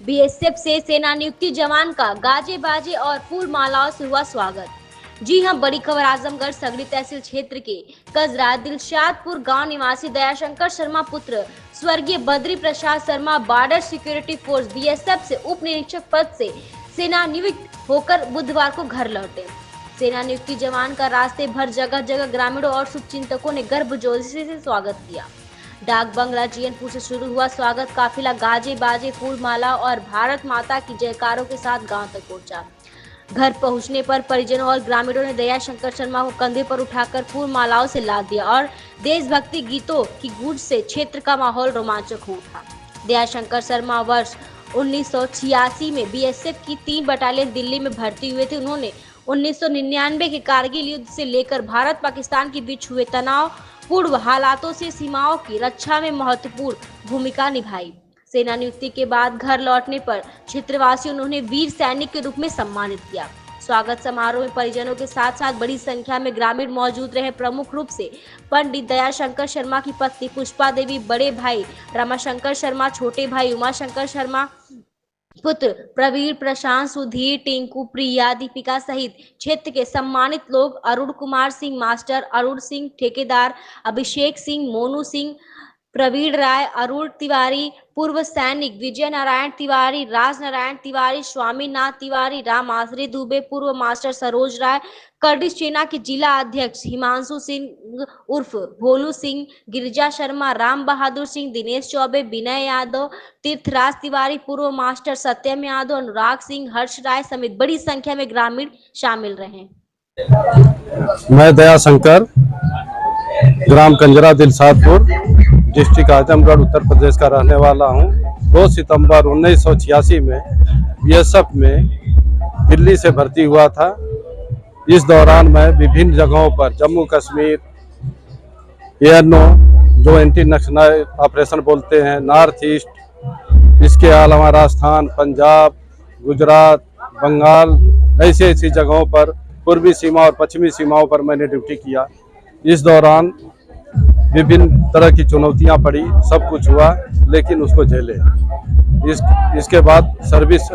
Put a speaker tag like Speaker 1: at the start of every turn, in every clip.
Speaker 1: BSF से सेना नियुक्ति जवान का गाजे बाजे और फूल मालाओं से हुआ स्वागत। जी हां, बड़ी खबर आजमगढ़ सगड़ी तहसील क्षेत्र के कजरा दिलशादपुर गांव निवासी दयाशंकर शर्मा पुत्र स्वर्गीय Badri Prasad Sharma border security force BSF से उप निरीक्षक पद से सेना नियुक्त होकर बुधवार को घर लौटे। सेना नियुक्ति जवान का रास्ते भर जगह जगह ग्रामीणों और शुभचिंतकों ने गर्मजोशी से स्वागत किया। डाक बंगला जीएनपुर से शुरू हुआ स्वागत काफिला गाजे बाजे फूल माला और भारत माता की जयकारों के साथ गांव तक पहुंचा। घर पहुंचने पर परिजनों और ग्रामीणों ने दयाशंकर शर्मा को कंधे पर उठाकर फूल मालाओं से लाद दिया और देशभक्ति गीतों की गूंज से क्षेत्र का माहौल रोमांचक हो उठा। दयाशंकर शर्मा वर्ष 1986 में बीएसएफ की 3 बटालियन दिल्ली में भर्ती हुए थे। उन्होंने 1999 के कारगिल युद्ध से लेकर भारत पाकिस्तान के बीच हुए तनाव पूर्व हालातों से सीमाओं की रक्षा में महत्वपूर्ण भूमिका निभाई। सेना नियुक्ति के बाद घर लौटने पर क्षेत्रवासियों ने उन्हें वीर सैनिक के रूप में सम्मानित किया। स्वागत समारोह में परिजनों के साथ साथ बड़ी संख्या में ग्रामीण मौजूद रहे। प्रमुख रूप से पंडित दयाशंकर शर्मा की पत्नी पुष्पा देवी, बड़े भाई रमाशंकर शर्मा, छोटे भाई उमाशंकर शर्मा, पुत्र प्रवीण, प्रशांत, सुधीर, टिंकू, प्रिया, दीपिका सहित क्षेत्र के सम्मानित लोग अरुण कुमार सिंह, मास्टर अरुण सिंह, ठेकेदार अभिषेक सिंह, मोनू सिंह, प्रवीण राय, अरुण तिवारी, पूर्व सैनिक विजय नारायण तिवारी, राज नारायण तिवारी, स्वामीनाथ तिवारी, राम आश्रय दुबे, पूर्व मास्टर सरोज राय, कर्डिश सेना के जिला अध्यक्ष हिमांशु सिंह उर्फ भोलू सिंह, गिरिजा शर्मा, राम बहादुर सिंह, दिनेश चौबे, विनय यादव, तीर्थराज तिवारी, पूर्व मास्टर सत्यम यादव, अनुराग सिंह, हर्ष राय समेत बड़ी संख्या में ग्रामीण शामिल रहे।
Speaker 2: मैं दयाशंकर, ग्राम कंजरा दिलशादपुर, डिस्ट्रिक्ट आजमगढ़, उत्तर प्रदेश का रहने वाला हूं। 2 सितंबर 1986 में बीएसएफ में दिल्ली से भर्ती हुआ था। इस दौरान मैं विभिन्न जगहों पर जम्मू कश्मीर, एएनओ जो एंटी नक्सल ऑपरेशन बोलते हैं, नॉर्थ ईस्ट, इसके अलावा राजस्थान, पंजाब, गुजरात, बंगाल, ऐसी जगहों पर पूर्वी सीमा और पश्चिमी सीमाओं पर मैंने ड्यूटी किया। इस दौरान विभिन्न तरह की चुनौतियां पड़ी, सब कुछ हुआ, लेकिन उसको झेले। इसके बाद सर्विस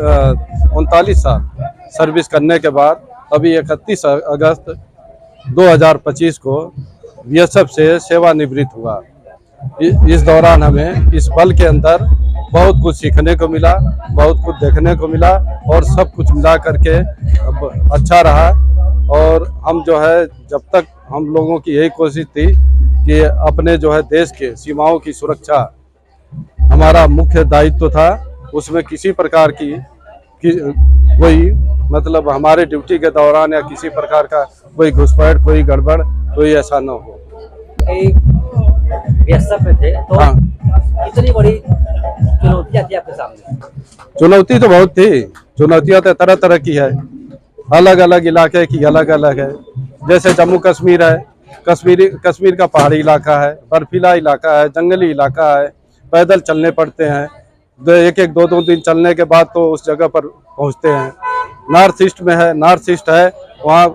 Speaker 2: 39 साल सर्विस करने के बाद अभी 31 अगस्त 2025 को बीएसएफ से सेवानिवृत्त हुआ। इस दौरान हमें इस बल के अंदर बहुत कुछ सीखने को मिला, बहुत कुछ देखने को मिला और सब कुछ मिला करके अच्छा रहा। और हम जो है, जब तक हम लोगों की यही कोशिश थी कि अपने जो है देश के सीमाओं की सुरक्षा हमारा मुख्य दायित्व था। उसमें किसी प्रकार की कोई मतलब हमारे ड्यूटी के दौरान या किसी प्रकार का कोई घुसपैठ, कोई गड़बड़, कोई ऐसा न हो।
Speaker 3: बीएसएफ में थे तो
Speaker 2: हाँ,
Speaker 3: कितनी बड़ी चुनौतियां थी आपके सामने?
Speaker 2: चुनौती तो बहुत थी। चुनौतियां तो तरह तरह की है, अलग अलग इलाके की अलग अलग है। जैसे जम्मू कश्मीर है, कश्मीर का पहाड़ी इलाका है, बर्फीला इलाका है, जंगली इलाका है, पैदल चलने पड़ते हैं। 1-1, 2-2 दिन चलने के बाद तो उस जगह पर पहुंचते हैं। नॉर्थ ईस्ट में है, नॉर्थ ईस्ट है, वहाँ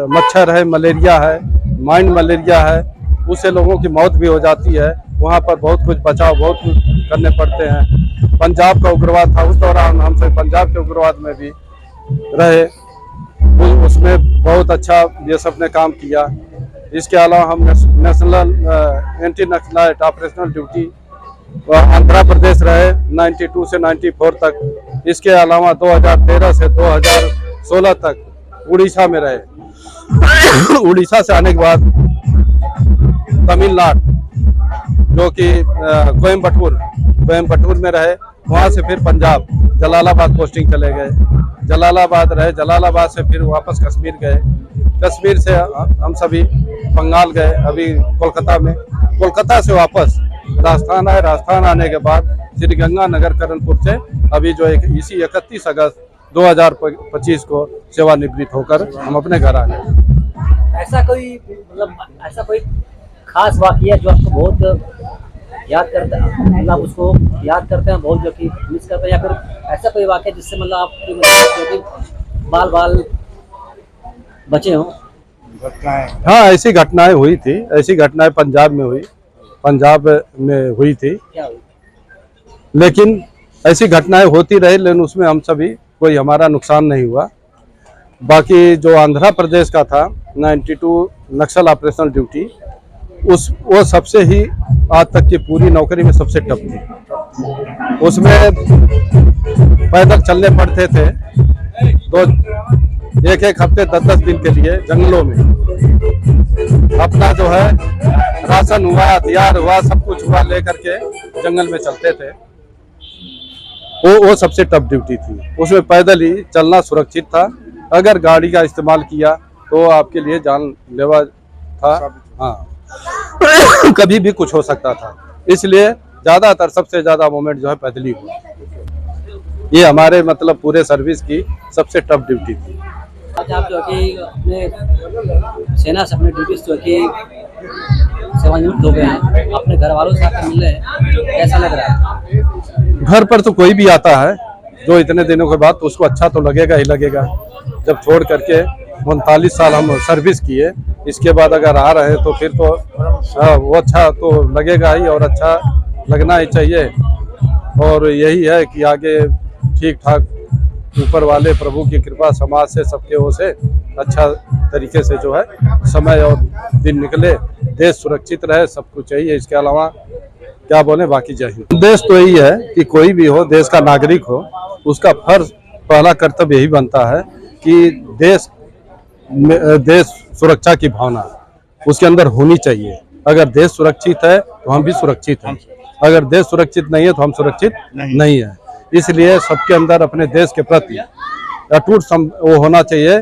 Speaker 2: मच्छर है, मलेरिया है, माइंड मलेरिया है, उससे लोगों की मौत भी हो जाती है। वहाँ पर बहुत कुछ बचाव, बहुत कुछ करने पड़ते हैं। पंजाब का उग्रवाद था, उस दौरान हमसे पंजाब के उग्रवाद में भी रहे, उसमें बहुत अच्छा बीएसएफ ने काम किया। इसके अलावा हम नेशनल एंटी नक्सल ऑपरेशनल ड्यूटी आंध्र प्रदेश रहे 92 से 94 तक। इसके अलावा 2013 से 2016 तक उड़ीसा में रहे। उड़ीसा से आने के बाद तमिलनाडु जो कि कोयम्बटूर में रहे, वहाँ से फिर पंजाब जलालाबाद पोस्टिंग चले गए, जलालाबाद रहे, जलालाबाद से फिर वापस कश्मीर गए, कश्मीर से हम सभी बंगाल गए, अभी कोलकाता में, कोलकाता से वापस राजस्थान आए, राजस्थान आने के बाद श्री गंगानगर करणपुर से अभी जो इसी 31 अगस्त 2025 को सेवानिवृत्त होकर हम अपने घर आ गए।
Speaker 3: ऐसा कोई खास वाकया जो आपको बहुत याद करता है, मतलब उसको याद करते हैं बहुत, जो कि मिस करते हैं, या फिर ऐसा कोई वाकया जिससे मतलब आप बाल बचे हों?
Speaker 2: हाँ, ऐसी घटनाएं हुई थी। ऐसी घटनाएं पंजाब में हुई थी।
Speaker 3: क्या हुई?
Speaker 2: लेकिन ऐसी घटनाएं होती रही, लेकिन उसमें हम सभी कोई हमारा नुकसान नहीं हुआ। बाकी जो आंध्र प्रदेश का था 92 नक्सल ऑपरेशनल ड्यूटी, वो सबसे ही आज तक की पूरी नौकरी में सबसे टफ थी। उसमें पैदल चलने पड़ते थे, तो एक हफ्ते 10-10 दिन के लिए जंगलों में अपना जो है राशन हुआ, हथियार हुआ, सब कुछ हुआ लेकर के जंगल में चलते थे। वो सबसे टफ ड्यूटी थी। उसमें पैदल ही चलना सुरक्षित था। अगर गाड़ी का इस्तेमाल किया तो आपके लिए जानलेवा था। हाँ कभी भी कुछ हो सकता था, इसलिए ज्यादातर सबसे ज्यादा मोमेंट जो है पैदल ही हुआ। ये हमारे मतलब पूरे सर्विस की सबसे टफ ड्यूटी थी।
Speaker 3: आज आप जो कि अपने सेना से अपने ड्यूटी जो कि सेवानिवृत्त हो गए हैं, अपने घर वालों से आकर मिल रहे हैं, कैसा लग रहा है?
Speaker 2: घर पर तो कोई भी आता है जो इतने दिनों के बाद, तो उसको अच्छा तो लगेगा ही लगेगा। जब छोड़ करके 39 साल हम सर्विस किए, इसके बाद अगर आ रहे हैं तो फिर तो वो अच्छा तो लगेगा ही, और अच्छा लगना ही चाहिए। और यही है कि आगे ठीक ठाक ऊपर वाले प्रभु की कृपा, समाज से, सबके ओर से अच्छा तरीके से जो है समय और दिन निकले, देश सुरक्षित रहे, सब कुछ चाहिए। इसके अलावा क्या बोले, बाकी चाहिए। देश तो यही है कि कोई भी हो, देश का नागरिक हो, उसका फर्ज, पहला कर्तव्य यही बनता है कि देश सुरक्षा की भावना उसके अंदर होनी चाहिए। अगर देश सुरक्षित है तो हम भी सुरक्षित हैं, अगर देश सुरक्षित नहीं है तो हम सुरक्षित नहीं है। इसलिए सबके अंदर अपने देश के प्रति अटूट वो होना चाहिए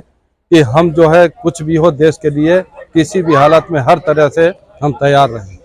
Speaker 2: कि हम जो है कुछ भी हो देश के लिए, किसी भी हालत में हर तरह से हम तैयार रहें।